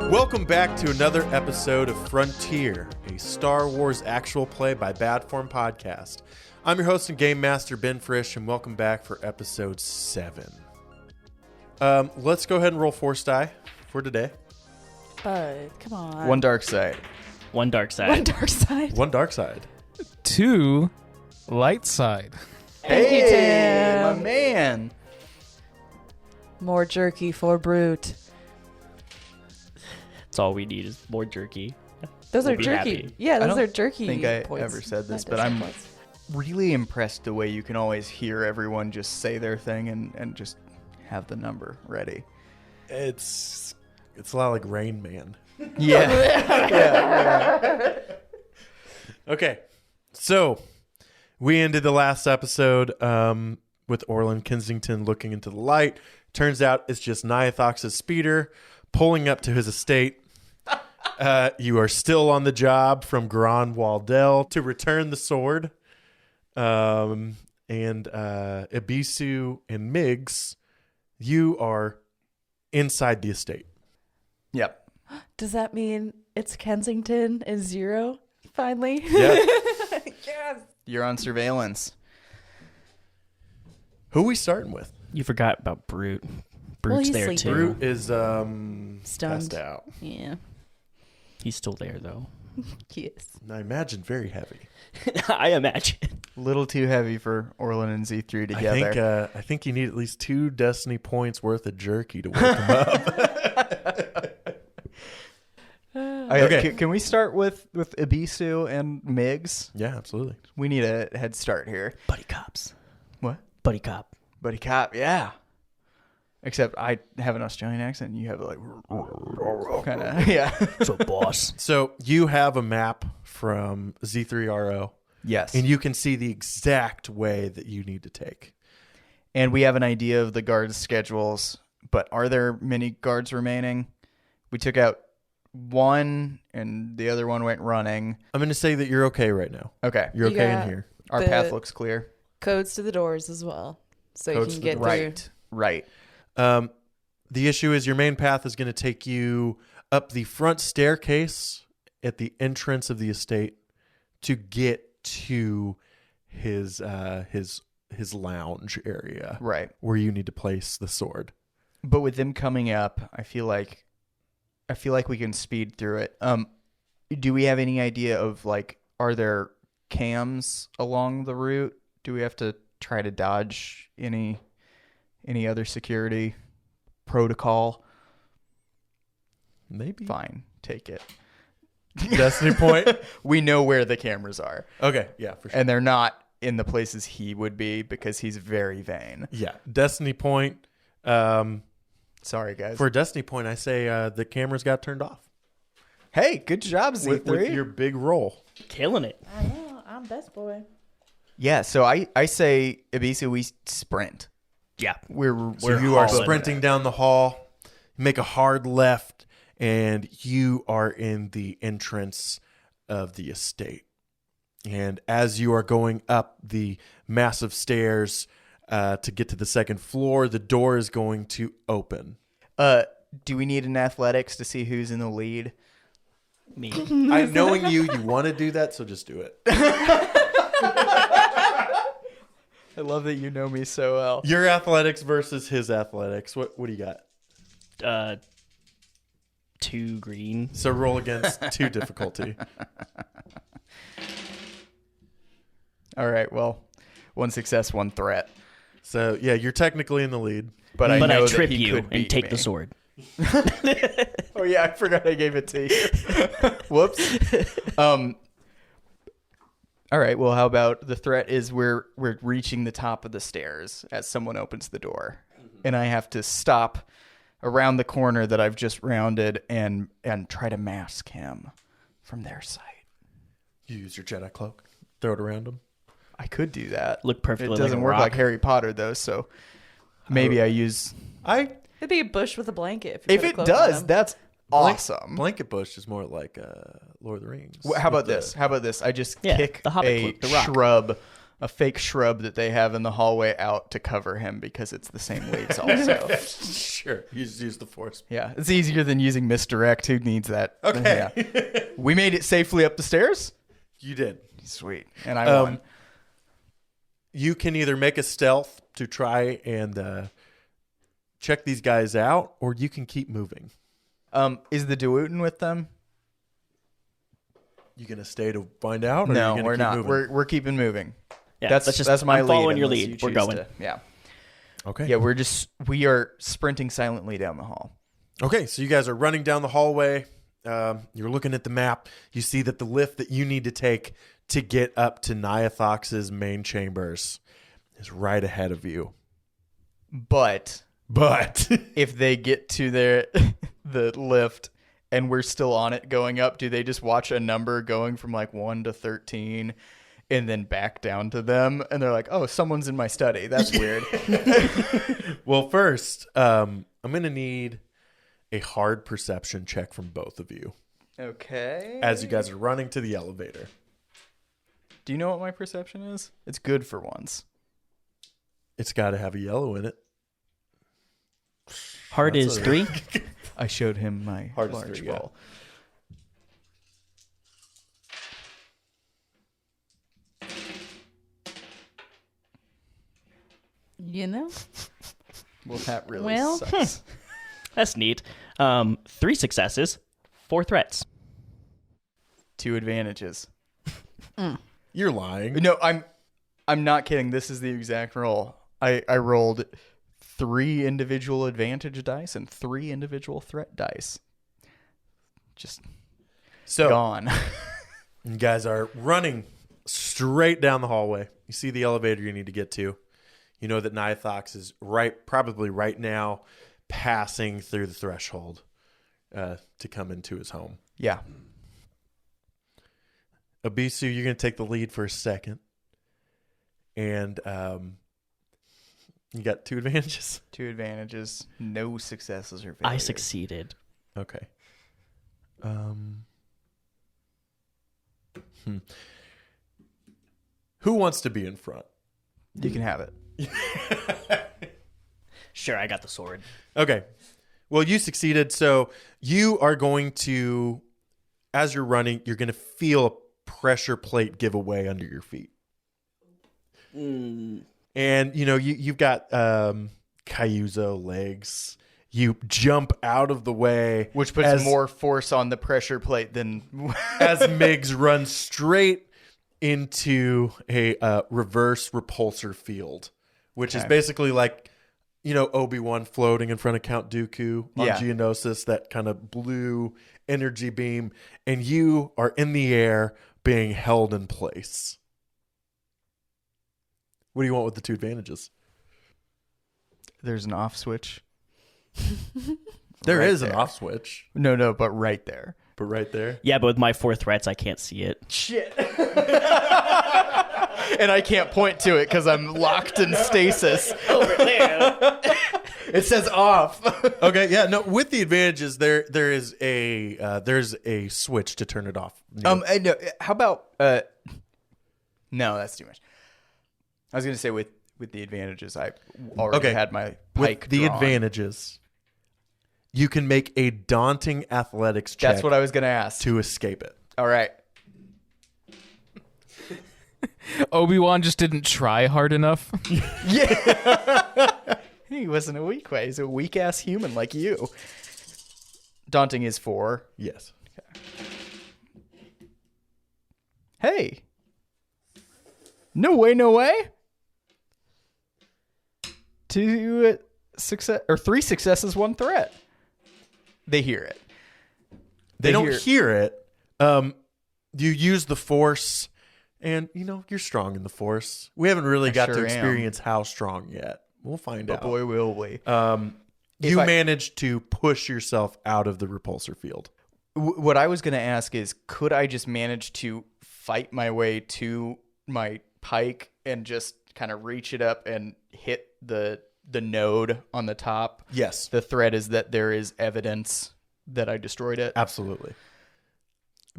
Welcome back to another episode of Frontier, a Star Wars actual play by Bad Form Podcast. I'm your host and game master, Ben Frisch, and welcome back for episode 7. Let's go ahead and roll Force die for today. Come on. One dark side. One dark side. One dark side. One dark side. 2 light side. Hey, Tim. My man. More jerky for Brute. That's all we need is more jerky. Those We'll are be jerky. happy. Yeah, those I are don't jerky think I points. ever said this, Not but I'm points. really impressed the way you can always hear everyone just say their thing and just have the number ready. It's a lot like Rain Man. Yeah. Okay, so we ended the last episode with Orlan Kensington looking into the light. Turns out it's just Niathox's speeder pulling up to his estate. You are still on the job from Grand Waldell to return the sword. And Ibisu and Miggs, you are inside the estate. Yep. Does that mean it's Kensington is 0? Finally? Yeah. Yes. You're on surveillance. Who are we starting with? You forgot about Brute. Well, Brute's he's there sleeping. too. Brute is passed out. Yeah. He's still there though. Yes. I imagine very heavy. I imagine. A little too heavy for Orlan and Z3 together. I think you need at least 2 Destiny points worth of jerky to wake him up. Okay. Can we start with Ibisu and Miggs? Yeah, absolutely. We need a head start here. Buddy cops. What? Buddy cop. Buddy cop, yeah. Except I have an Australian accent and you have like kind of, yeah. So boss. So you have a map from Z3RO, Yes. and you can see the exact way that you need to take. And we have an idea of the guards' schedules, but are there many guards remaining? We took out one and the other one went running. I'm going to say that you're okay right now. Okay. You're You okay got- in here. Our The- path looks clear. Codes to the doors as well. So Codes you to can the get doors. through. Right. The issue is your main path is going to take you up the front staircase at the entrance of the estate to get to his lounge area, Right. where you need to place the sword. But with them coming up, I feel like we can speed through it. Do we have any idea of like, are there cams along the route? Do we have to try to dodge any other security protocol? Maybe. Fine, take it. Destiny point. We know where the cameras are, Okay, yeah, for sure. and they're not in the places he would be because he's very vain. Yeah, Destiny point. Sorry, guys. For Destiny point, I say the cameras got turned off Hey, good job, Z3. with your big roll. Killing it. I know. I'm best boy. Yeah, so I say, Ibisu, we sprint. Yeah. So you are hauling sprinting down the hall, make a hard left, and you are in the entrance of the estate. And as you are going up the massive stairs to get to the second floor, the door is going to open. Do we need an athletics to see who's in the lead? Me. I'm knowing you want to do that, so just do it. I love that you know me so well. Your athletics versus his athletics. What do you got? 2 green. So roll against 2 difficulty. All right, well, 1 success, 1 threat. So yeah, you're technically in the lead. But I But know I that trip he you could beat and take me. the sword. Oh yeah, I forgot I gave it to you. Whoops. All right, well, how about the threat is we're reaching the top of the stairs as someone opens the door. And I have to stop around the corner that I've just rounded and try to mask him from their sight. You use your Jedi cloak, throw it around him. I could do that. Look perfectly It doesn't like a work rock. like Harry Potter though, so maybe I use. It'd be a bush with a blanket. If, you If put a it cloak on does, him. that's awesome. Blanket bush is more like Lord of the Rings. How about With this? How about this? I just Yeah, kick the Hobbit a cloak, the rock. shrub a fake shrub that they have in the hallway out to cover him because it's the same leaves also. Sure. You just use the force. Yeah, it's easier than using misdirect. Who needs that? Okay. Yeah. We made it safely up the stairs. You did. Sweet. And I won. You can either make a stealth to try and check these guys out, or you can keep moving. Is the Dewutin with them? You gonna stay to find out? Or are you No, gonna we're keep not. moving? We're keeping moving. Yeah, That's my I'm lead. following your unless lead. you We're choose going. to- yeah. Okay. Yeah, we are sprinting silently down the hall. Okay, so you guys are running down the hallway. You're looking at the map. You see that the lift that you need to take to get up to Nyathox's main chambers is right ahead of you. But But if they get to the lift and we're still on it going up, do they just watch a number going from like 1 to 13 and then back down to them? And they're like, oh, someone's in my study. That's weird. well, first, I'm going to need a hard perception check from both of you Okay. as you guys are running to the elevator. Do you know what my perception is? It's good for once. It's got to have a yellow in it. Hard That's is a- 3. I showed him my Hard as large 3, yeah. ball. You know? Well, that really Well. sucks. That's neat. 3 successes, 4 threats. 2 advantages. You're lying. No, I'm not kidding. This is the exact roll. I rolled 3 individual advantage dice and 3 individual threat dice. Just So gone. you guys are running straight down the hallway. You see the elevator you need to get to. You know that Nyathox is probably right now passing through the threshold to come into his home. Yeah. Abisu, you're going to take the lead for a second. And you got 2 advantages. 2 advantages, no successes or failures. I succeeded. Okay. Who wants to be in front? You can have it. Sure, I got the sword. Okay. Well, you succeeded. So you are going to, as you're running, you're going to feel a pressure plate give away under your feet. And, you know, you've got Cayuzo legs. You jump out of the way. Which puts more force on the pressure plate than... as Miggs runs straight into a reverse repulsor field, which is basically like, you know, Obi-Wan floating in front of Count Dooku on Geonosis, that kind of blue energy beam, and you are in the air being held in place. What do you want with the 2 advantages? There's an off switch. There Right is an there. off switch, No, but right there. but right there. Yeah, but with my 4 threats, I can't see it. Shit. And I can't point to it because I'm locked in stasis. Over there. It says off. Okay, yeah, no. With the advantages, there's a switch to turn it off. No, how about no, that's too much. I was gonna say with the advantages, I already had my pike. With the drawn. advantages, you can make a daunting athletics check That's what I was gonna ask. to escape it. All right. Obi-Wan just didn't try hard enough. Yeah. He wasn't a weak way. He's a weak ass human like you. Daunting is 4. Yes. Hey. No way. 2 success or 3 successes, 1 threat. They hear it. They don't hear it. You use the Force, and you know you're strong in the Force. We haven't really got to sure am. experience how strong yet. We'll find But out. boy, will we. You managed to push yourself out of the repulsor field. What I was going to ask is, could I just manage to fight my way to my pike and just kind of reach it up and hit the node on the top? Yes, The threat is that there is evidence that I destroyed it. absolutely.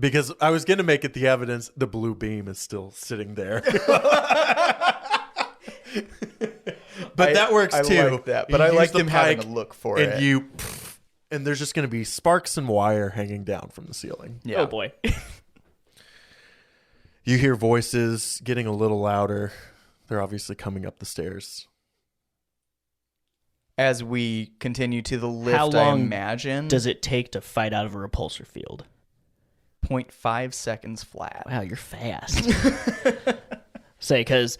Because I was going to make it the evidence. The blue beam is still sitting there. But that works too. I like that. But You I use like the them having pike to look for and it. and there's just going to be sparks and wire hanging down from the ceiling. Yeah. Oh boy. You hear voices getting a little louder. They're obviously coming up the stairs. As we continue to the lift, How long I imagine does it take to fight out of a repulsor field? 0.5 seconds flat. Wow, you're fast. Say, because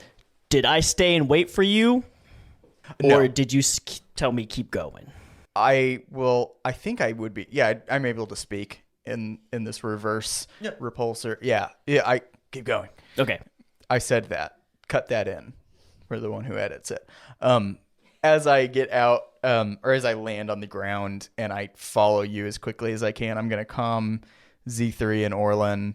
did I stay and wait for you? Or No. did you tell me keep going? I think I would be. Yeah, I'm able to speak in this reverse repulsor. Yeah, I keep going. Okay. I said that. Cut that in for the one who edits it. As I get out, or as I land on the ground and I follow you as quickly as I can, I'm going to calm Z3 and Orlan.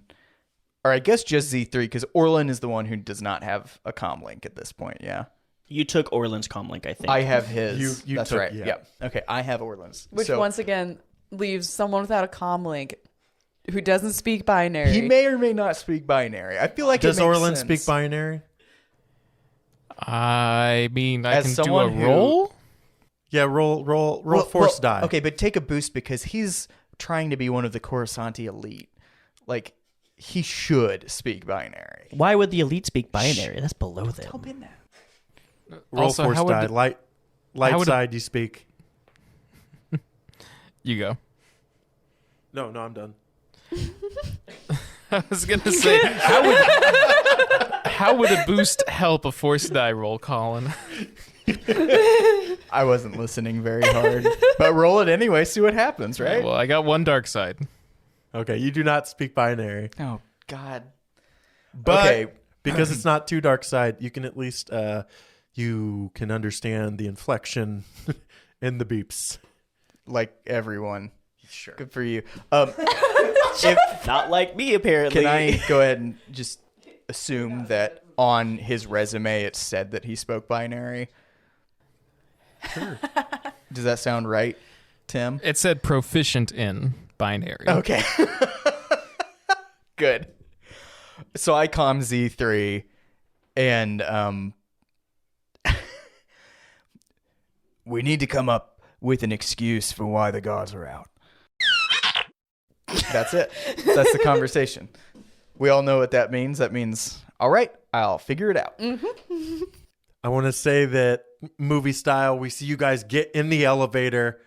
Or I guess just Z3, because Orlan is the one who does not have a comm link at this point, yeah? You took Orlan's comlink, I think. I have his. You That's took- right, yeah. yeah. Okay, I have Orlan's. Which So once again leaves someone without a comm link who doesn't speak binary. he may or may not speak binary. I feel like Does it makes Orlan sense. speak binary? I mean, I As can do a someone who- roll. Yeah, roll Well, force die. Okay, but take a boost because he's trying to be one of the Coruscanti elite. Like, he should speak binary. Why would the elite speak binary? That's below them. Tell Ben that. Roll Also, force how would die. the- Light how would side you speak. You go. No, I'm done. I was gonna say, how would a boost help a force die roll, Colin? I wasn't listening very hard. But roll it anyway, see what happens, right? Well, I got one dark side. Okay, you do not speak binary. Oh, God. But Okay. because it's not too dark side, you can at least you can understand the inflection and the beeps. Like everyone. Sure. Good for you. Not like me, apparently. Can I go ahead and just assume that on his resume it said that he spoke binary? Sure. Does that sound right, Tim? It said proficient in binary. Okay. Good. So I calm Z3 and we need to come up with an excuse for why the gods are out. That's it. That's the conversation. We all know what that means. That means, all right, I'll figure it out. I want to say that movie style, we see you guys get in the elevator,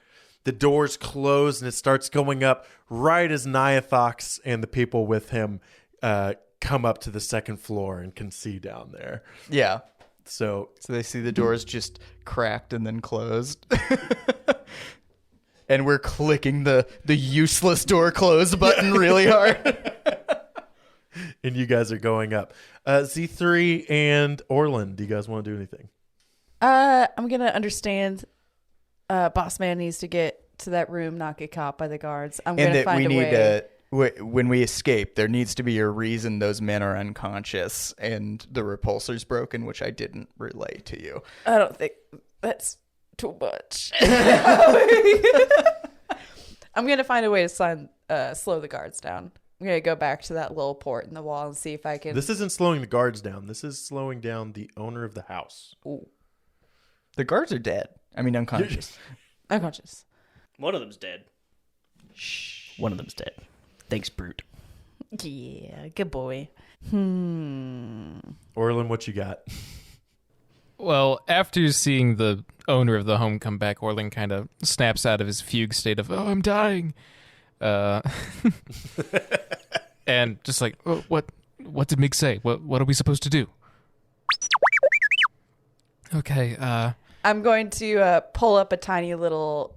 the doors close, and it starts going up right as Nyathox and the people with him come up to the second floor and can see down there. Yeah. So So they see the doors just cracked and then closed. And we're clicking the useless door close button really hard. and you guys are going up. Z3 and Orlan, do you guys want to do anything? I'm gonna understand. Boss man needs to get to that room, not get caught by the guards. I'm And gonna that find we a need way. when we escape, there needs to be a reason those men are unconscious and the repulsor's broken, which I didn't relay to you. I don't think that's too much. I'm gonna find a way to slow the guards down. I'm gonna go back to that little port in the wall and see if I can. This isn't slowing the guards down. This is slowing down the owner of the house. Ooh, The guards are dead. I mean, unconscious. unconscious. One of them's dead. One of them's dead. Thanks, Brute. Yeah, good boy. Orlan, what you got? Well, after seeing the owner of the home come back, Orlan kind of snaps out of his fugue state of, "Oh, I'm dying," and just like, "Oh, what did Mig say? What are we supposed to do?" Okay, I'm going to pull up a tiny little,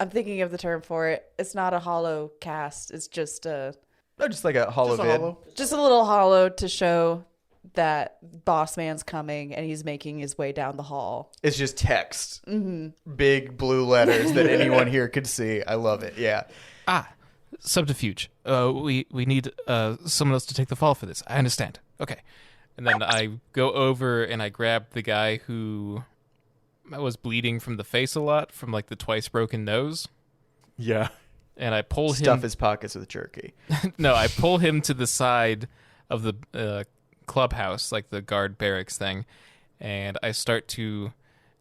I'm thinking of the term for it. It's not a hollow cast. It's just a Just like a hollow vid. just a little hollow to show that boss man's coming and he's making his way down the hall. It's just text. Big blue letters that anyone here could see. I love it. Yeah. subterfuge. We need someone else to take the fall for this. I understand. Okay. And then I go over and I grab the guy who was bleeding from the face a lot, from like the twice broken nose. Yeah. and I pull Stuff him. his pockets with jerky. No, I pull him to the side of the clubhouse, like the guard barracks thing, and I start to,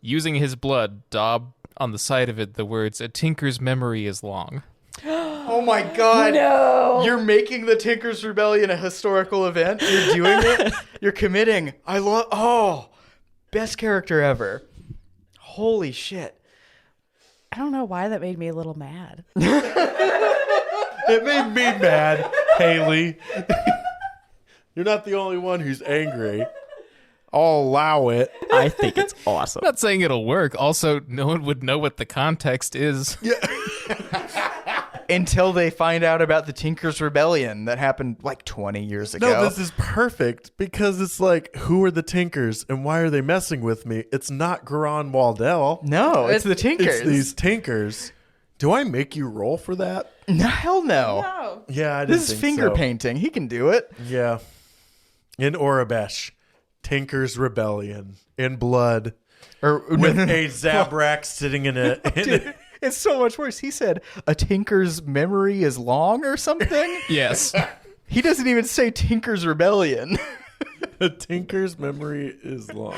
using his blood, daub on the side of it the words, "A tinker's memory is long." Oh my god. No. You're making the Tinker's Rebellion a historical event. You're doing it. You're committing. Best character ever. Holy shit. I don't know why that made me a little mad. It made me mad, Haley. You're not the only one who's angry. I'll allow it. I think it's awesome. I'm not saying it'll work. Also, no one would know what the context is. Until they find out about the Tinker's Rebellion that happened like 20 years ago. No, this is perfect because it's like, who are the Tinkers and why are they messing with me? It's not Garan Waldell. No, it's the Tinkers. It's these Tinkers. Do I make you roll for that? No, hell no. No. Yeah, I didn't This is think finger so. painting. He can do it. Yeah. In Orabesh, Tinker's Rebellion in blood Or with a Zabrak sitting in a. Dude, it's so much worse. He said a Tinker's memory is long or something. Yes. He doesn't even say Tinker's Rebellion. A Tinker's memory is long.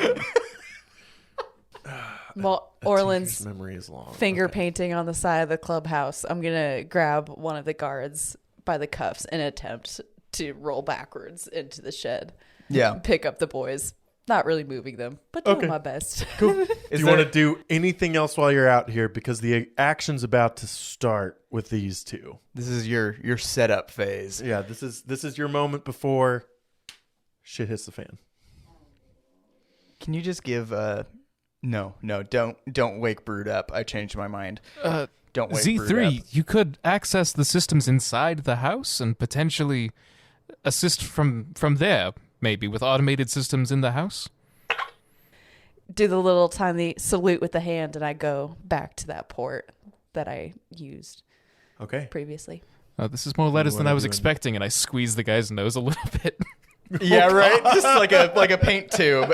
Well, Tinker's Orlan's memory is long. finger Okay. painting on the side of the clubhouse. I'm going to grab one of the guards by the cuffs and attempt to roll backwards into the shed. Yeah. Pick up the boys. Not really moving them, but doing Okay. my best. Do you want to do anything else while you're out here? Because the action's about to start with these two. This is your setup phase. Yeah, this is your moment before shit hits the fan. Can you just give No, don't wake Brood up. I changed my mind. Don't wake Brood Z3, up. you could access the systems inside the house and potentially assist from there, maybe, with automated systems in the house. Do the little tiny salute with the hand, and I go back to that port that I used Okay. previously. This is more lettuce than wanna I was do expecting, and I squeeze the guy's nose a little bit. Yeah, right? Just like a paint tube.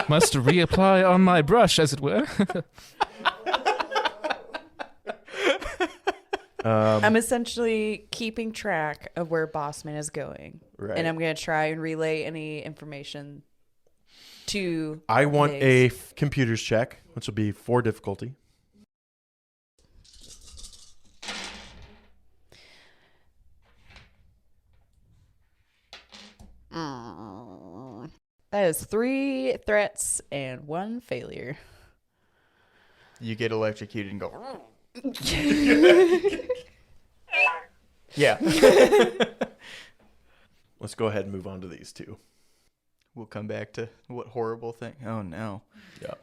Must reapply on my brush, as it were. I'm essentially keeping track of where Bossman is going. Right. And I'm going to try and relay any information to I want a Biggs. computers check, which will be 4 difficulty. That is 3 threats and 1 failure. You get electrocuted and go. Yeah. Let's go ahead and move on to these two. We'll come back to what horrible thing. Oh, no. Yeah.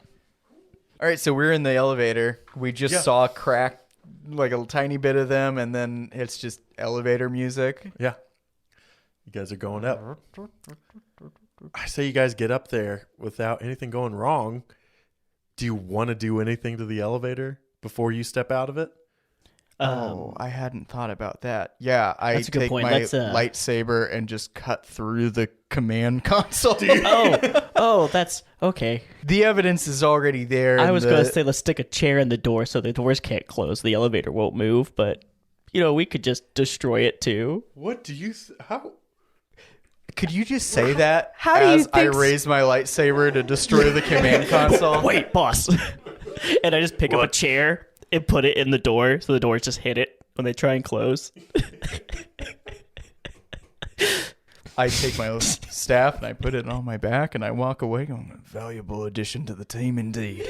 All right, so we're in the elevator. We just saw crack, like a tiny bit of them, and then it's just elevator music. Yeah. You guys are going up. I say you guys get up there without anything going wrong. Do you want to do anything to the elevator before you step out of it? I hadn't thought about that. Yeah, I That's a good take point. my Let's, lightsaber and just cut through the command console. That's okay. The evidence is already there. I and was going to say let's stick a chair in the door so the doors can't close. The elevator won't move, but we could just destroy it too. What do you... how... Could you just say that How do you as I think raise my lightsaber to destroy the command console? Wait, boss. And I just pick up a chair and put it in the door so the doors just hit it when they try and close. I take my staff and I put it on my back and I walk away going, a valuable addition to the team indeed.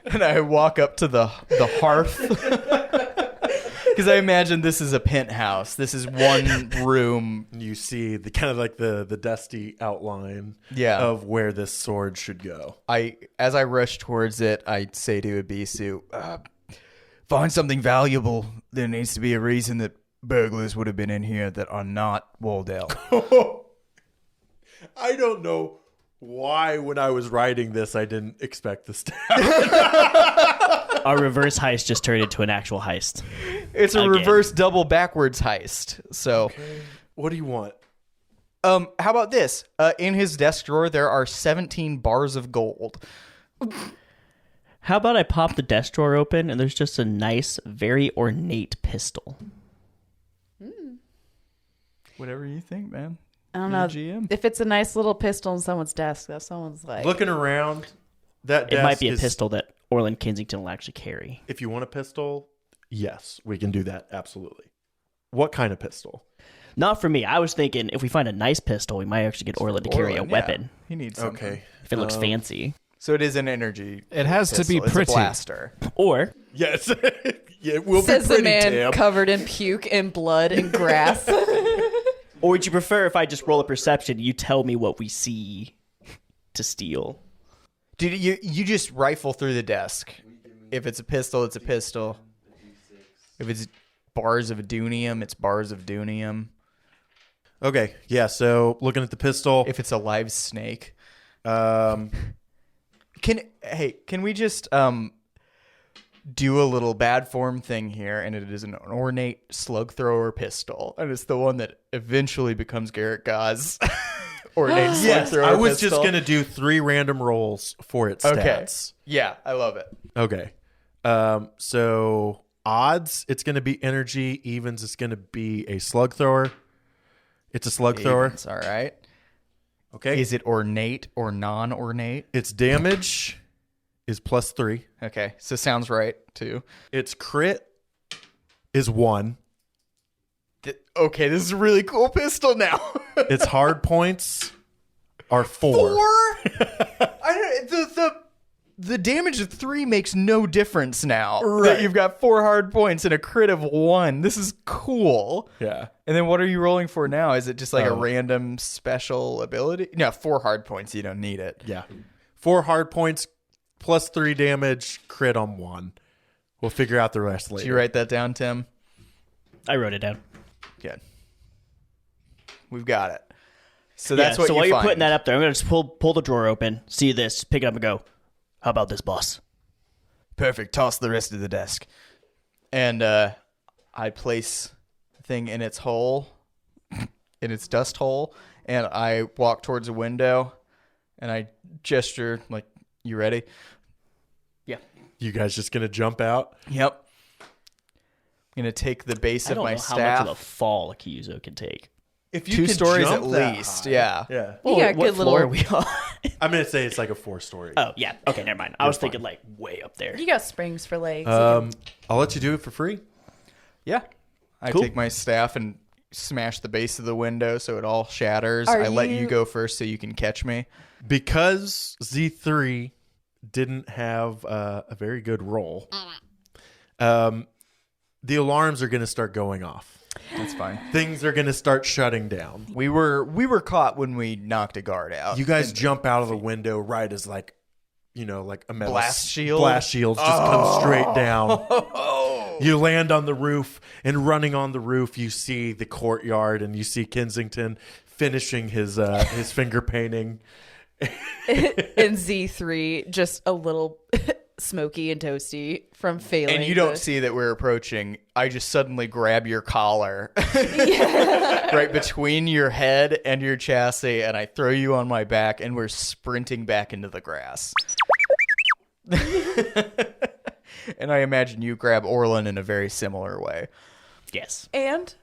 And I walk up to the hearth. Because I imagine this is a penthouse. This is one room. You see the kind of like the dusty outline of where this sword should go. As I rush towards it, I say to Abisu, find something valuable. There needs to be a reason that burglars would have been in here that are not Waldell. I don't know why when I was writing this I didn't expect this to happen. Our reverse heist just turned into an actual heist. It's a Again. reverse double backwards heist. So, What do you want? how about this? In his desk drawer, there are 17 bars of gold. How about I pop the desk drawer open and there's just a nice, very ornate pistol? Whatever you think, man. I don't You're know. GM. If it's a nice little pistol in someone's desk, that someone's like, Looking around, that It desk might be a is- pistol that Orlan Kensington will actually carry. If you want a pistol, yes, we can do that. Absolutely. What kind of pistol? Not for me. I was thinking if we find a nice pistol, we might actually get Orlan to carry a Orlan, yeah. weapon He needs something. Okay. if it looks fancy. So it is an energy. It has to be pistol. It's pretty. a blaster. Or Yes. Yeah, it will says be the pretty, man Tim. covered in puke and blood and grass. or would you prefer if I just roll a perception, you tell me what we see to steal? Dude, you just rifle through the desk. If it's a pistol, it's a pistol. If it's bars of dunium, it's bars of dunium. Okay. Yeah. So looking at the pistol. If it's a live snake. Um, Can we just do a little bad form thing here? And it is an ornate slug thrower pistol, and it's the one that eventually becomes Garrett Gau's ornate slug yes. thrower. I was pistol. just gonna do 3 random rolls for its Okay. stats. Yeah, I love it. Okay. So odds, it's gonna be energy. Evens, it's gonna be a slug thrower. It's a slug thrower. Evens, all right. Okay. Is it ornate or non-ornate? Its damage is +3. Okay, so sounds right too. Its crit is 1. Okay, this is a really cool pistol now. Its hard points are 4. The damage of 3 makes no difference now. Right. You've got 4 hard points and a crit of 1. This is cool. Yeah. And then what are you rolling for now? Is it just like a Oh. random special ability? No, 4 hard points. You don't need it. Yeah. 4 hard points +3 damage, crit on 1. We'll figure out the rest later. Did you write that down, Tim? I wrote it down. Good. We've got it. So that's what so you while you're find. putting that up there, I'm going to just pull the drawer open, see this, pick it up and go, how about this, boss? Perfect. Toss the rest of the desk. And I place the thing in its hole, in its dust hole, and I walk towards a window, and I gesture like, you ready? Yeah. You guys just gonna jump out? Yep. I'm going to take the base I of don't my know staff. how much of a fall a Kyuzo can take. If 2 can stories jump at that least, high. yeah. Yeah. You got what good floor are little. we on? I'm gonna say it's like a 4-story. Oh, yeah. Okay, never mind. I was thinking like way up there. You got springs for legs. I'll let you do it for free. Yeah. I Cool. take my staff and smash the base of the window so it all shatters. Are I let you you- go first so you can catch me. Because Z3 didn't have a very good roll, the alarms are going to start going off. That's fine. Things are going to start shutting down. We were caught when we knocked a guard out. You guys jump out of the window right as like a metal Blast shield? blast shields just come straight down. You land on the roof, and running on the roof, you see the courtyard, and you see Kensington finishing his finger painting. and Z3 just a little smoky and toasty from failing. And you don't to- see that we're approaching. I just suddenly grab your collar right between your head and your chassis, and I throw you on my back, and we're sprinting back into the grass. And I imagine you grab Orlan in a very similar way. Yes. And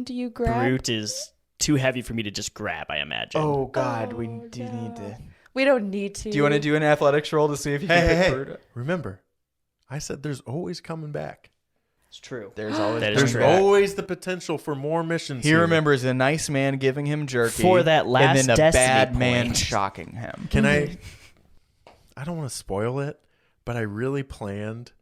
you grab. Brute is too heavy for me to just grab, I imagine. Oh, God, we do need to. We don't need to. Do you want to do an athletics roll to see if you can pick Brute up? Remember, I said there's always coming back. It's true. There's always That is There's true. always the potential for more missions. He here. remembers a nice man giving him jerky For that last and then a destiny bad man point. shocking him. Can I don't want to spoil it, but I really planned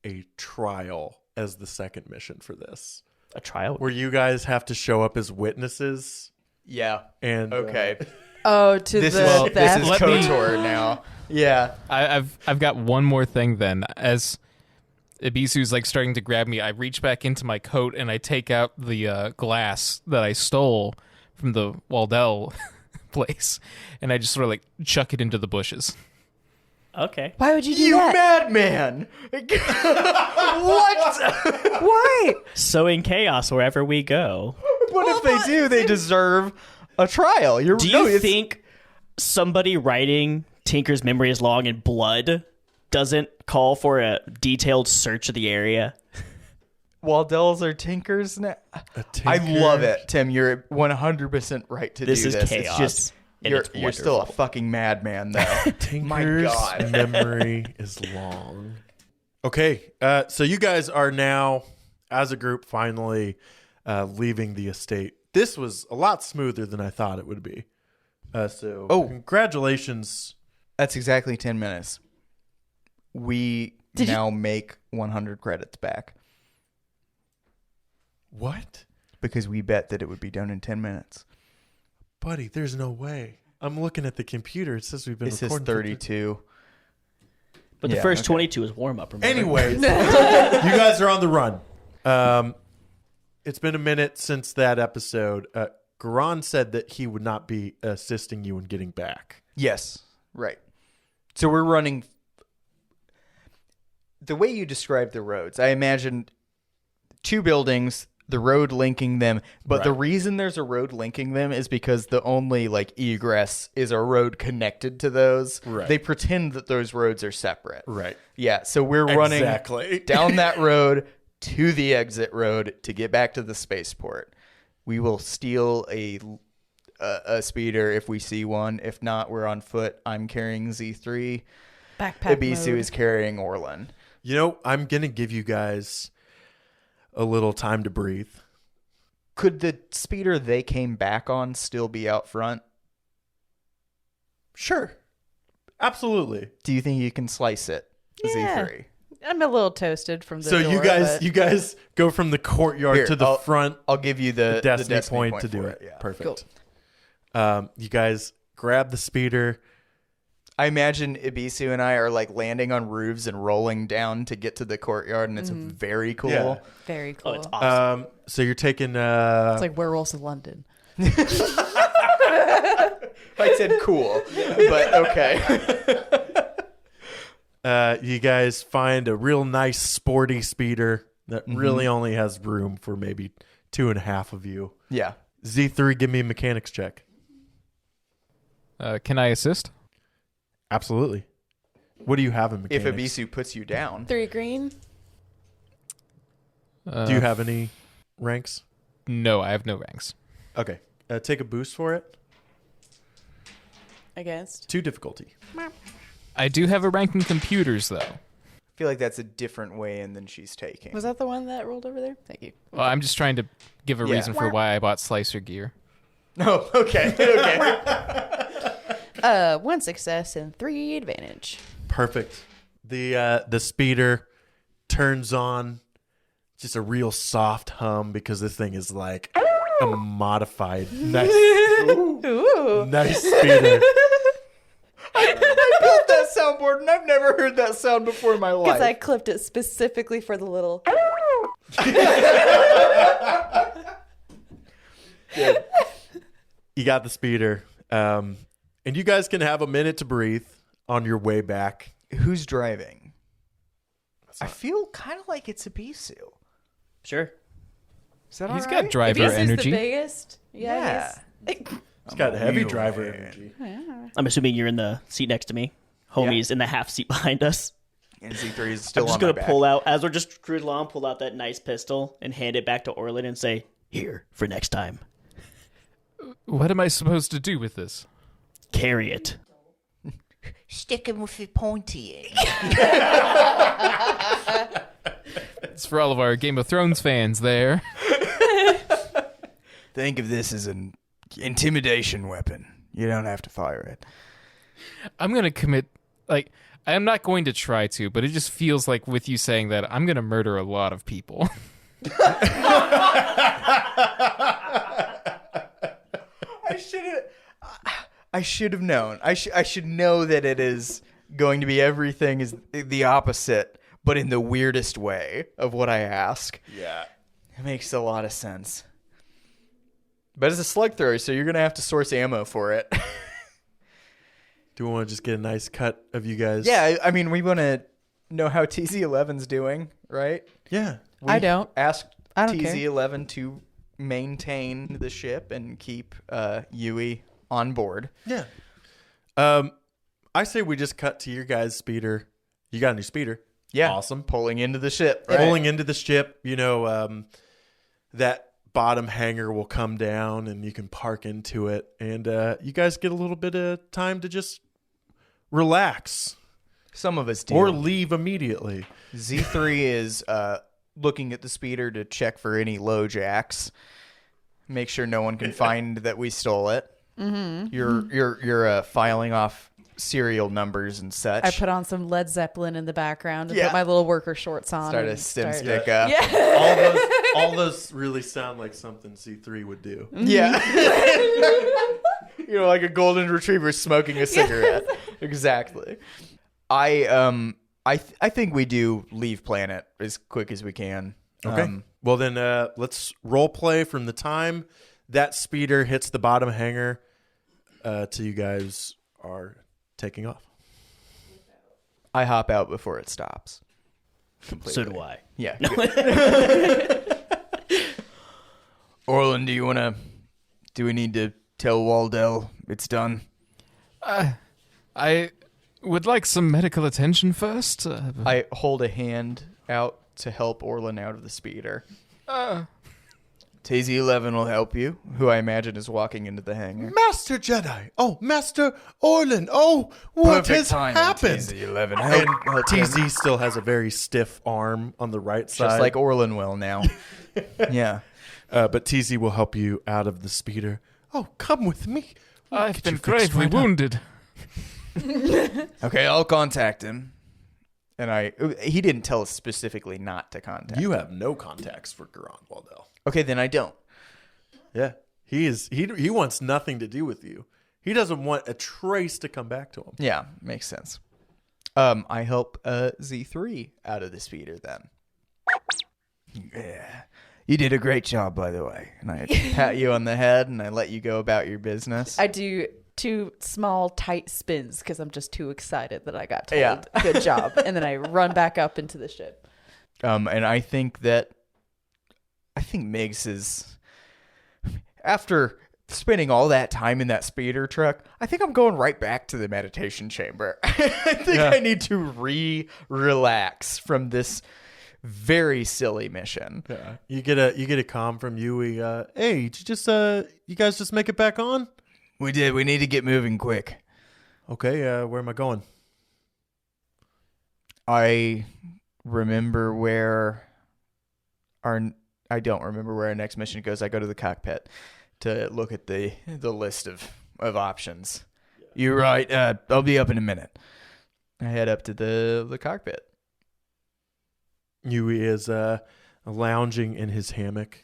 a trial as the second mission for this, A trial? where you guys have to show up as witnesses. Yeah. And Okay. Oh, to This the is theft. this is Let me- KOTOR now. Yeah. I've got one more thing then. As Ibisu's like starting to grab me, I reach back into my coat and I take out the glass that I stole from the Waldell place, and I just sort of like chuck it into the bushes. Okay. Why would you do You that? madman! What? Why? Sowing chaos wherever we go. What if they do? They deserve a trial. Do you think somebody writing Tinker's memory is long in blood doesn't call for a detailed search of the area? Waddell's are tinkers now. I love it, Tim. You're 100% right to This do is this. chaos, It's just and you're, it's you're still a wonderful. fucking madman, though. My Tinker's God. memory is long. Okay, so you guys are now, as a group, finally leaving the estate. This was a lot smoother than I thought it would be. Congratulations. That's exactly 10 minutes. We now make 100 credits back What? because we bet that it would be done in 10 minutes. Buddy, there's no way. I'm looking at the computer. It says we've been It says recording for 32. But the Yeah, first okay. 22 is warm up. Anyways, you guys are on the run. It's been a minute since that episode. Garan said that he would not be assisting you in getting back. Yes, right. So we're running. The way you described the roads, I imagined 2 buildings, the road linking them. But the Right. reason there's a road linking them is because the only egress is a road connected to those. Right. They pretend that those roads are separate. Right. Yeah. So we're running Exactly. down that road to the exit road to get back to the spaceport. We will steal a speeder if we see one. If not, we're on foot. I'm carrying Z3. Backpack Ibisu mode. is carrying Orlan. You know, I'm going to give you guys a little time to breathe. Could the speeder they came back on still be out front? Sure. Absolutely. Do you think you can slice it? Yeah. Z3. I'm a little toasted from the So door, you guys go from the courtyard Here, to the I'll- front I'll give you the destiny point to do for it. Yeah. Perfect. You guys grab the speeder. I imagine Ibisu and I are landing on roofs and rolling down to get to the courtyard, and it's very cool. Yeah. Very cool. Oh, it's awesome. So you're taking It's like Werewolves of London. I said cool, but okay. you guys find a real nice sporty speeder that really only has room for maybe 2.5 of you. Yeah. Z3, give me a mechanics check. Can I assist? Absolutely. What do you have in If mechanics? Ibisu puts you down. 3 green. Do you have any ranks? No, I have no ranks. Okay. Take a boost for it. Against. 2 difficulty. I do have a rank in computers, though. I feel like that's a different way in than she's taking. Was that the one that rolled over there? Thank you. Well, I'm just trying to give a Yeah. reason for why I bought Slicer gear. Oh, okay. Okay. 1 success and 3 advantage. Perfect. The speeder turns on just a real soft hum because this thing is like a modified nice Ooh. nice speeder. I built that soundboard, and I've never heard that sound before in my life. Because I clipped it specifically for the little. You got the speeder. And you guys can have a minute to breathe on your way back. Who's driving? I feel kind of like it's Ibisu. Sure. Is that He's all got right? driver This is energy. the biggest. Yeah. It's got heavy driver energy. I'm assuming you're in the seat next to me. Homie's in the half seat behind us. And Z3 is still I'm just on going my to back. pull out, as we're just cruising along, pull out that nice pistol and hand it back to Orlan and say, here for next time. What am I supposed to do with this? Carry it. Stick him with the pointy end. It's for all of our Game of Thrones fans there. Think of this as an intimidation weapon. You don't have to fire it. I'm going to commit, I'm not going to try to, but it just feels like with you saying that, I'm going to murder a lot of people. I should have known. I should know that it is going to be everything is the opposite, but in the weirdest way of what I ask. Yeah. It makes a lot of sense. But it's a slug thrower, so you're going to have to source ammo for it. Do we want to just get a nice cut of you guys? Yeah, I mean, we want to know how TZ11's doing, right? Yeah. I don't. Ask I don't care. TZ11 to maintain the ship and keep Yui on board. Yeah. I say we just cut to your guys' speeder You got a new speeder. Yeah. Awesome. Pulling into the ship. Right? Pulling into the ship, that bottom hangar will come down and you can park into it. And you guys get a little bit of time to just relax Some of us do. or leave immediately. Z3 is looking at the speeder to check for any low jacks. Make sure no one can find that we stole it. Mm-hmm. You're filing off serial numbers and such. I put on some Led Zeppelin in the background and Yeah. put my little worker shorts on. Start a and stim start- stick up. Yeah. All those really sound like something C3 would do. Yeah. Like a golden retriever smoking a cigarette. Exactly. I think we do leave planet as quick as we can. Okay. Well, then let's role play from the time that speeder hits the bottom hangar till you guys are taking off. I hop out before it stops. Completely. So do I. Yeah. Orlan, do we need to tell Waldell it's done? I would like some medical attention first. I hold a hand out to help Orlan out of the speeder. TZ11 will help you, who I imagine is walking into the hangar. Master Jedi! Oh, Master Orlan! Oh, what Perfect has timing, happened? TZ11. And Help him. TZ still has a very stiff arm on the right side. Just like Orlan will now. Yeah. But TZ will help you out of the speeder. Oh, come with me. We'll I've get been you fixed gravely right up. wounded. Okay, I'll contact him. And he didn't tell us specifically not to contact You him. have no contacts for Garand Waldell. Okay, then I don't. Yeah. He wants nothing to do with you. He doesn't want a trace to come back to him. Yeah, makes sense. I help Z3 out of the speeder then. Yeah. You did a great job, by the way. And I pat you on the head and I let you go about your business. I do 2 small, tight spins because I'm just too excited that I got told Yeah. good job. And then I run back up into the ship. And I think Miggs is, after spending all that time in that speeder truck, I think I'm going right back to the meditation chamber. I think I need to relax from this very silly mission. Yeah. You get a comm from Yui. Hey, did you guys just make it back on? We did. We need to get moving quick. Okay, where am I going? I remember where I don't remember where our next mission goes. I go to the cockpit to look at the list of options. You're right. I'll be up in a minute. I head up to the cockpit. Yui is lounging in his hammock.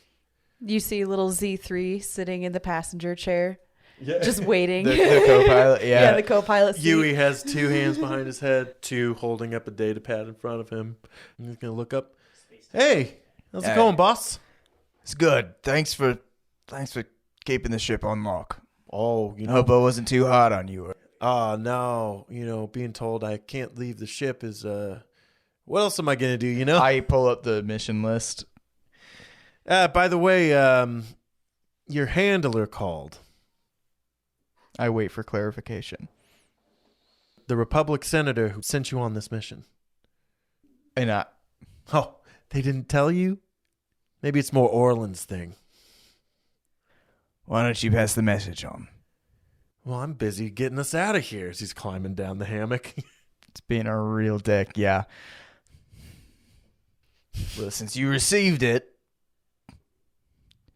You see little Z3 sitting in the passenger chair, just waiting. The co-pilot, yeah. The co-pilot seat. Yui has 2 hands behind his head, 2 holding up a data pad in front of him. And he's gonna look up. Hey, how's it Hey. going, boss? It's good. Thanks for keeping the ship on lock. Oh, I hope I wasn't too hard on you. no. Being told I can't leave the ship is what else am I gonna do? I pull up the mission list. By the way, your handler called. I wait for clarification. The Republic senator who sent you on this mission. And Oh, they didn't tell you? Maybe it's more Orlan's thing. why don't you pass the message on? Well, I'm busy getting us out of here as he's climbing down the hammock. It's being a real dick, yeah. Well, since you received it,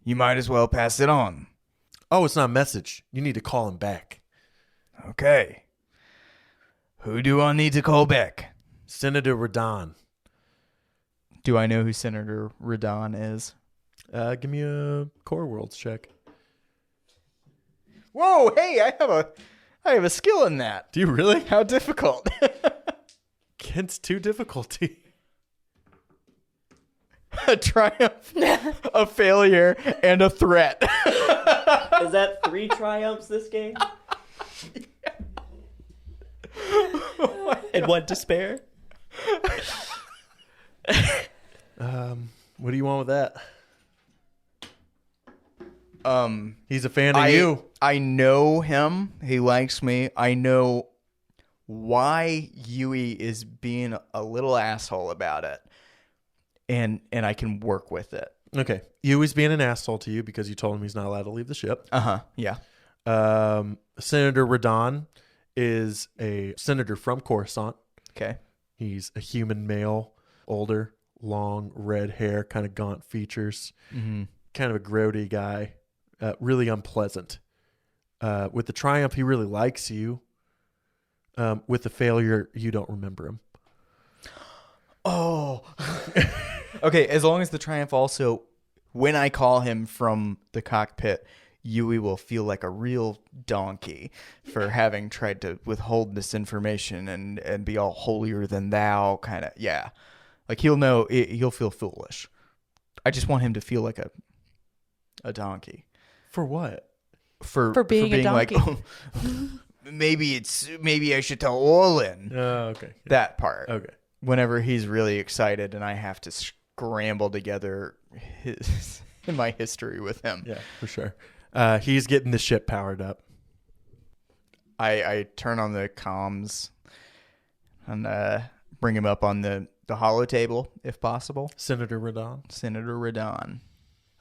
you might as well pass it on. Oh, it's not a message. You need to call him back. Okay. Who do I need to call back? Senator Rahdan. Do I know who Senator Rahdan is? Give me a Core Worlds check. Whoa, hey, I have a skill in that. Do you really? How difficult? Against 2 difficulty. A triumph, a failure, and a threat. Is that 3 triumphs this game? And 1 despair? What do you want with that? He's a fan of you. I know him. He likes me. I know why Yui is being a little asshole about it, and I can work with it. Okay. Yui's being an asshole to you because you told him he's not allowed to leave the ship. Yeah. Senator Rahdan is a senator from Coruscant. Okay. He's a human male, older, long, red hair, kind of gaunt features, kind of a grody guy, really unpleasant. With the triumph, he really likes you. With the failure, you don't remember him. Oh. Okay, as long as the triumph also, when I call him from the cockpit, Yui will feel like a real donkey for having tried to withhold this information and be all holier than thou kind of. Yeah. Like he'll know, he'll feel foolish. I just want him to feel like a donkey. For what? For being a like, donkey. oh, maybe I should tell Orlan. Okay. That part. Okay. Whenever he's really excited and I have to scramble together my history with him. Yeah, for sure. He's getting the ship powered up. I turn on the comms and bring him up on the holo table if possible. Senator Rahdan. Senator Rahdan.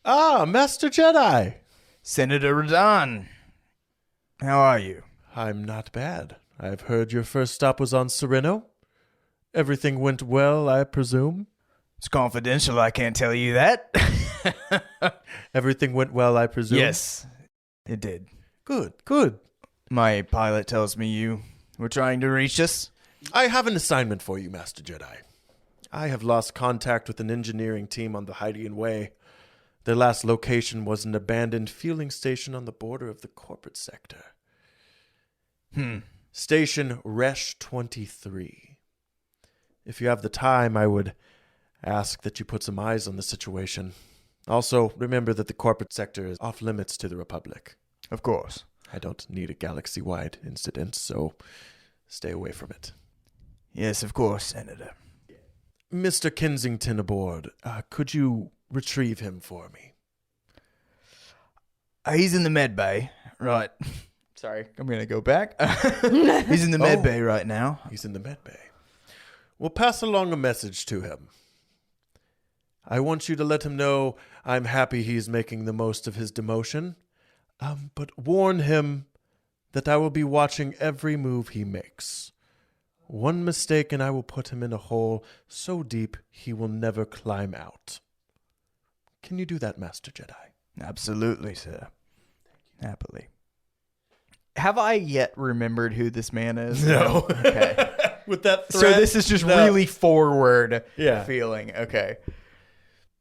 Ah, Master Jedi. Senator Rahdan. How are you? I'm not bad. I've heard your first stop was on Serenno. Everything went well, I presume? It's confidential, I can't tell you that. Everything went well, I presume? Yes, it did. Good. My pilot tells me you were trying to reach us. I have an assignment for you, Master Jedi. I have lost contact with an engineering team on the Hydian Way. Their last location was an abandoned fueling station on the border of the corporate sector. Station Resh 23. If you have the time, I would ask that you put some eyes on the situation. Also, remember that the corporate sector is off limits to the Republic. Of course. I don't need a galaxy-wide incident, so stay away from it. Yes, of course, Senator. Mr. Kensington aboard, could you retrieve him for me? He's in the med bay. Right. Sorry, I'm going to go back. He's in the med bay right now. He's in the med bay. We'll pass along a message to him. I want you to let him know I'm happy he's making the most of his demotion, but warn him that I will be watching every move he makes. One mistake and I will put him in a hole so deep he will never climb out. Can you do that, Master Jedi? Absolutely, sir. Happily. Have I yet remembered who this man is? No. Okay. With that So threat? this is just really forward Yeah. feeling. Okay.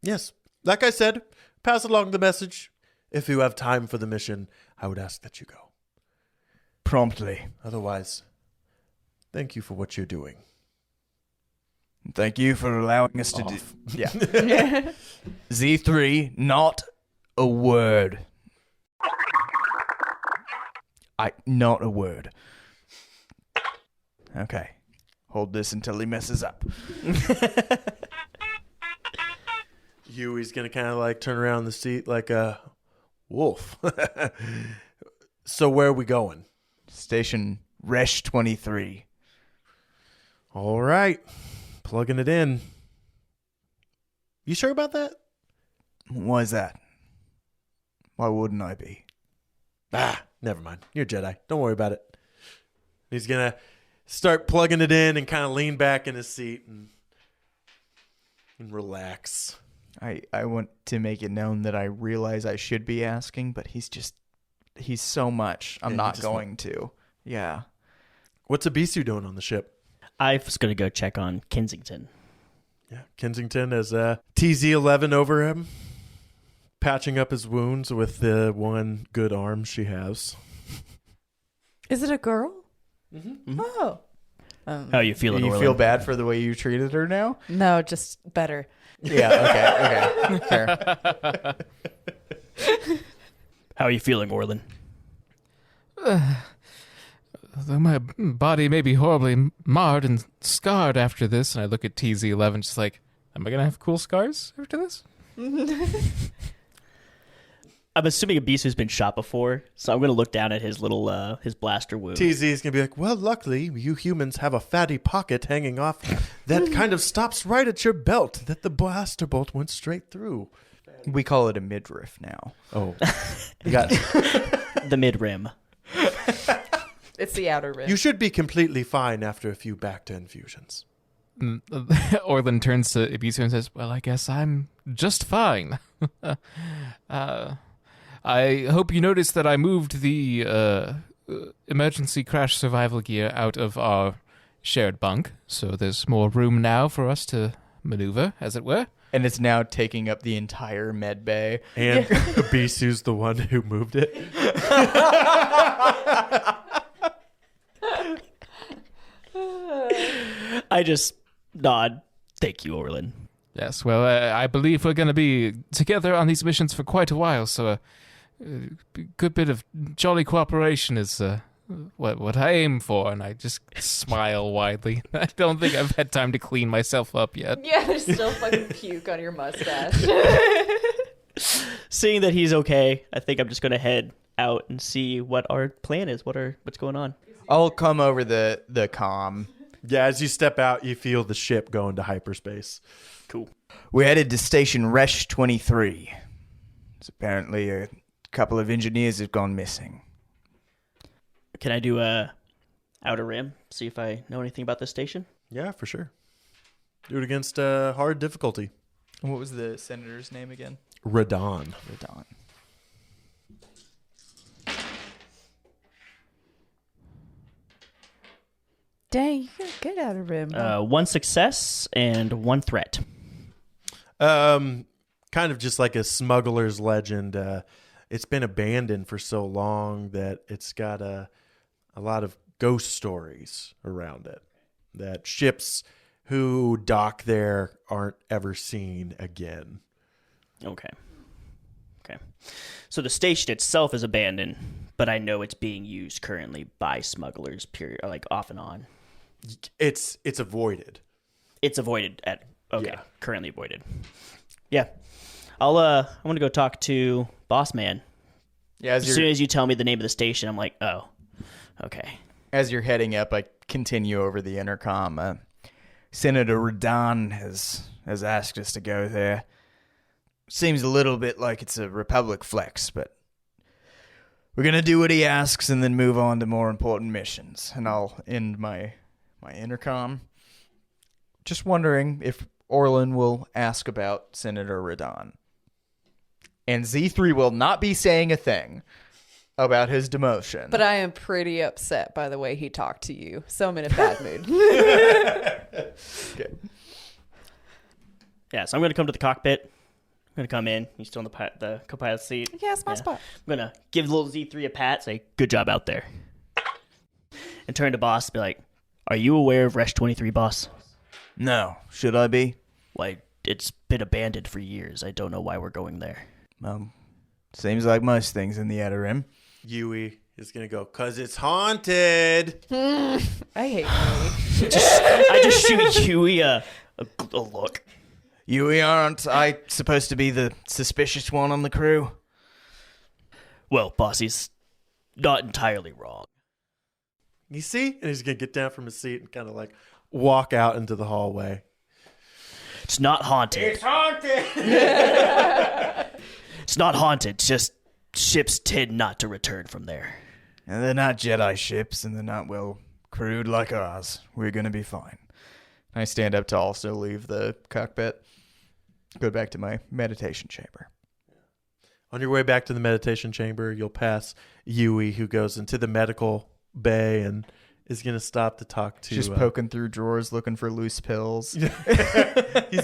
Yes. Like I said, pass along the message. If you have time for the mission, I would ask that you go. Promptly. Otherwise, thank you for what you're doing. Thank you for allowing us to do. Yeah. Z3, not a word. Not a word. Okay. Hold this until he messes up. Yui's going to kind of like turn around in the seat like a wolf. So where are we going? Station Resh 23. All right. Plugging it in. You sure about that? Why is that? Why wouldn't I be? Never mind. You're a Jedi. Don't worry about it. He's going to start plugging it in and kind of lean back in his seat and relax. I want to make it known that I realize I should be asking, but he's so much. I'm not going to. Yeah. What's Abisu doing on the ship? I was going to go check on Kensington. Yeah, Kensington has TZ11 over him, patching up his wounds with the one good arm she has. Is it a girl? Mm-hmm. Oh. How you feeling, You Orlan? feel bad for the way you treated her now? No, just better. Yeah, okay. Fair. How are you feeling, Orlan? Though my body may be horribly marred and scarred after this, and I look at TZ11 just like, am I going to have cool scars after this? I'm assuming Abisu's been shot before, so I'm going to look down at his little his blaster wound. TZ is going to be like, well, luckily, you humans have a fatty pocket hanging off that kind of stops right at your belt that the blaster bolt went straight through. We call it a midriff now. Oh. You got The mid rim. It's the outer rim. You should be completely fine after a few Bacta infusions. Orlan turns to Ibisu and says, well, I guess I'm just fine. I hope you noticed that I moved the emergency crash survival gear out of our shared bunk, so there's more room now for us to maneuver, as it were. And it's now taking up the entire med bay. And Abisu's the one who moved it. I just nod. Thank you, Orlan. Yes, well, I believe we're going to be together on these missions for quite a while, so a good bit of jolly cooperation is what I aim for, and I just smile widely. I don't think I've had time to clean myself up yet. Yeah, there's still fucking puke on your mustache. Seeing that he's okay, I think I'm just going to head out and see what our plan is. What's going on? I'll come over the comm. Yeah, as you step out, you feel the ship go into hyperspace. Cool. We're headed to Station Resh 23. It's apparently a couple of engineers have gone missing. Can I do a outer rim? See if I know anything about this station? Yeah, for sure. Do it against hard difficulty. What was the senator's name again? Rahdan. Rahdan. Dang, you got good outer rim. One success and one threat. Kind of just like a smuggler's legend. It's been abandoned for so long that it's got a lot of ghost stories around it. That ships who dock there aren't ever seen again. Okay. So the station itself is abandoned, but I know it's being used currently by smugglers, period, like off and on. It's avoided. It's avoided Yeah. Currently avoided. Yeah. I'm gonna go talk to Boss Man. Yeah, As soon as you tell me the name of the station, I'm like, oh, okay. as you're heading up, I continue over the intercom. Senator Rahdan has asked us to go there. Seems a little bit like it's a Republic flex, but we're going to do what he asks and then move on to more important missions. And I'll end my intercom. Just wondering if Orlan will ask about Senator Rahdan. And Z3 will not be saying a thing about his demotion. But I am pretty upset by the way he talked to you, so I'm in a bad mood. Okay. Yeah, so I'm gonna come to the cockpit. I'm gonna come in. He's still in the co-pilot seat. Yeah, it's my spot. I'm gonna give little Z3 a pat, say, good job out there. And turn to Boss, be like, are you aware of Resh 23, Boss? No. Should I be? Why, it's been abandoned for years. I don't know why we're going there. Seems like most things in the Outer Rim. Yui is going to go, 'cause it's haunted. I hate you. I just shoot Huey a look. You aren't I supposed to be the suspicious one on the crew? Well, Boss, he's not entirely wrong. You see? And he's going to get down from his seat and kind of like walk out into the hallway. It's not haunted. It's haunted! It's not haunted. It's just ships tend not to return from there. And they're not Jedi ships, and they're not well crewed like ours. We're going to be fine. I stand up to also leave the cockpit. Go back to my meditation chamber. On your way back to the meditation chamber, you'll pass Yui, who goes into the medical bay and is going to stop to talk to... Just poking through drawers looking for loose pills. He's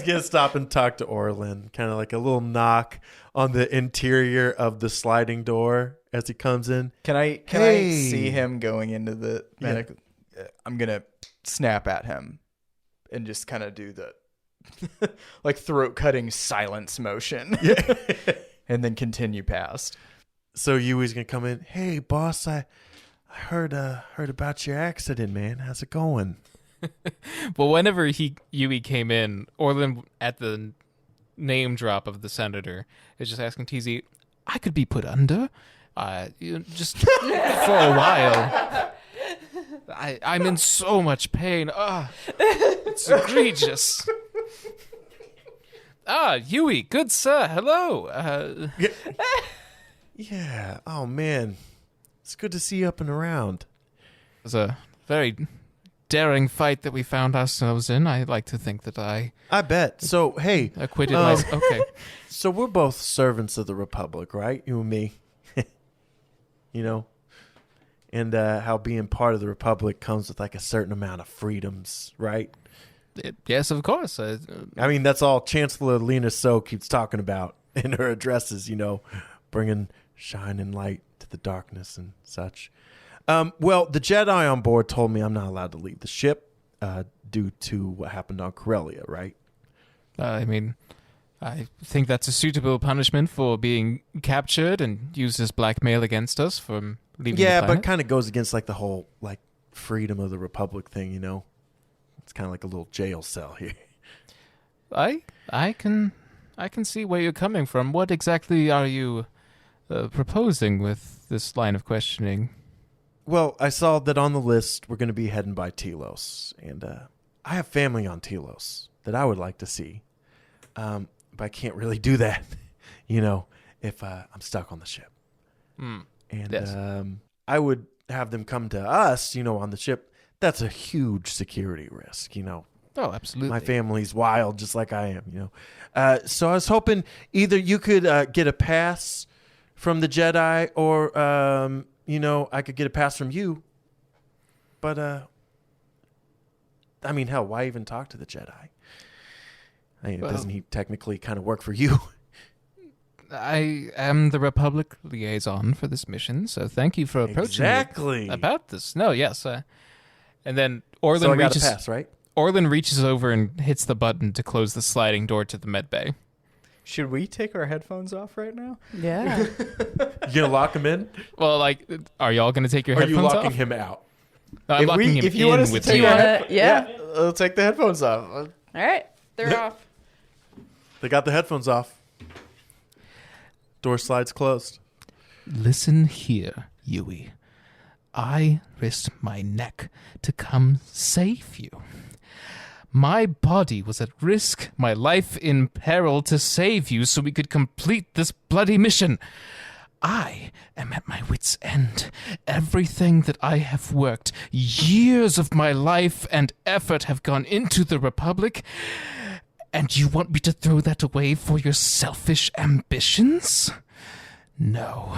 going to stop and talk to Orlan. Kind of like a little knock on the interior of the sliding door as he comes in. Can I see him going into the medical? I'm going to snap at him and just kind of do the like throat cutting silence motion. And then continue past. So Yui's going to come in. Hey, boss, I heard about your accident, man. How's it going? Well, whenever Yui came in, Orlan, at the name drop of the senator, is just asking TZ, I could be put under, just for a while. I'm in so much pain. It's egregious. Huey, good sir. Hello. Yeah. Oh, man. It's good to see you up and around. It was a very daring fight that we found ourselves in. I like to think that I bet. So, hey. acquitted myself. Okay. So we're both servants of the Republic, right? You and me. You know? And how being part of the Republic comes with like a certain amount of freedoms, right? Yes, of course. I mean, that's all Chancellor Lena So keeps talking about in her addresses, you know, bringing shine and light to the darkness and such. Well, the Jedi on board told me I'm not allowed to leave the ship due to what happened on Corellia, right? I mean, I think that's a suitable punishment for being captured and used as blackmail against us from leaving the planet. But kind of goes against like the whole like freedom of the Republic thing, you know? It's kind of like a little jail cell here. I can see where you're coming from. What exactly are you proposing with this line of questioning? Well, I saw that on the list we're going to be heading by Telos, and I have family on Telos that I would like to see, but I can't really do that, you know, if I'm stuck on the ship. And yes. I would have them come to us, you know, on the ship. That's a huge security risk, you know. Oh, absolutely. My family's wild, just like I am, you know. So I was hoping either you could get a pass from the Jedi, or you know, I could get a pass from you. But I mean, hell, why even talk to the Jedi? I mean, doesn't he technically kind of work for you? I am the Republic liaison for this mission, so thank you for approaching me about this. No, yes. And then Orlan so I reaches. Got a pass, right? Orlan reaches over and hits the button to close the sliding door to the med bay. Should we take our headphones off right now? Yeah. You gonna lock him in? Well, like, are y'all going to take your Or are you headphones locking off? him out? No, I'm locking him if you in want us to with take you. our Yeah. we'll take the headphones off. All right. They're off. They got the headphones off. Door slides closed. Listen here, Yui. I risked my neck to come save you. My body was at risk, my life in peril to save you so we could complete this bloody mission. I am at my wit's end. Everything that I have worked, years of my life and effort have gone into the Republic, and you want me to throw that away for your selfish ambitions? No.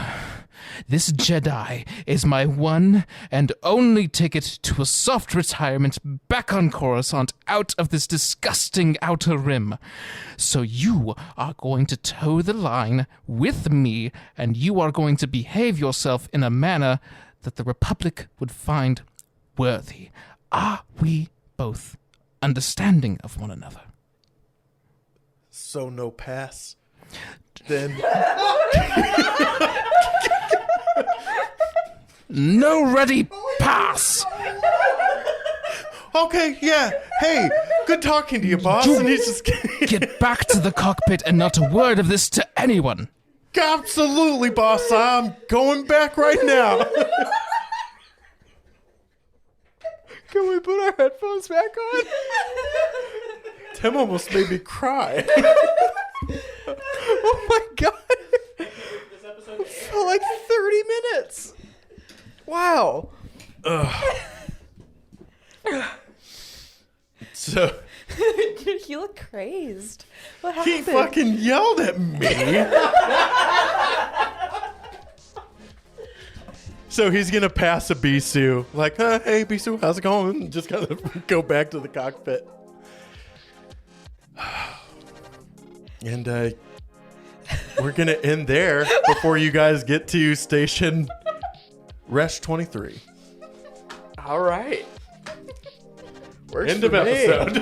This Jedi is my one and only ticket to a soft retirement back on Coruscant, out of this disgusting outer rim. So you are going to toe the line with me, and you are going to behave yourself in a manner that the Republic would find worthy. Are we both understanding of one another? So no pass. Then No ready pass. okay, yeah. Hey, good talking to you, boss. And he's just Get back to the cockpit and not a word of this to anyone. absolutely, boss. I'm going back right now. Can we put our headphones back on? Tim almost made me cry. Oh my god. For like 30 minutes. Wow. So You look crazed. What he happened? fucking yelled at me. So he's gonna pass a Bisu, like, hey Bisu, how's it going? Just kind of go back to the cockpit. And we're gonna end there before you guys get to station Resh 23. All right. Works End for of me. episode.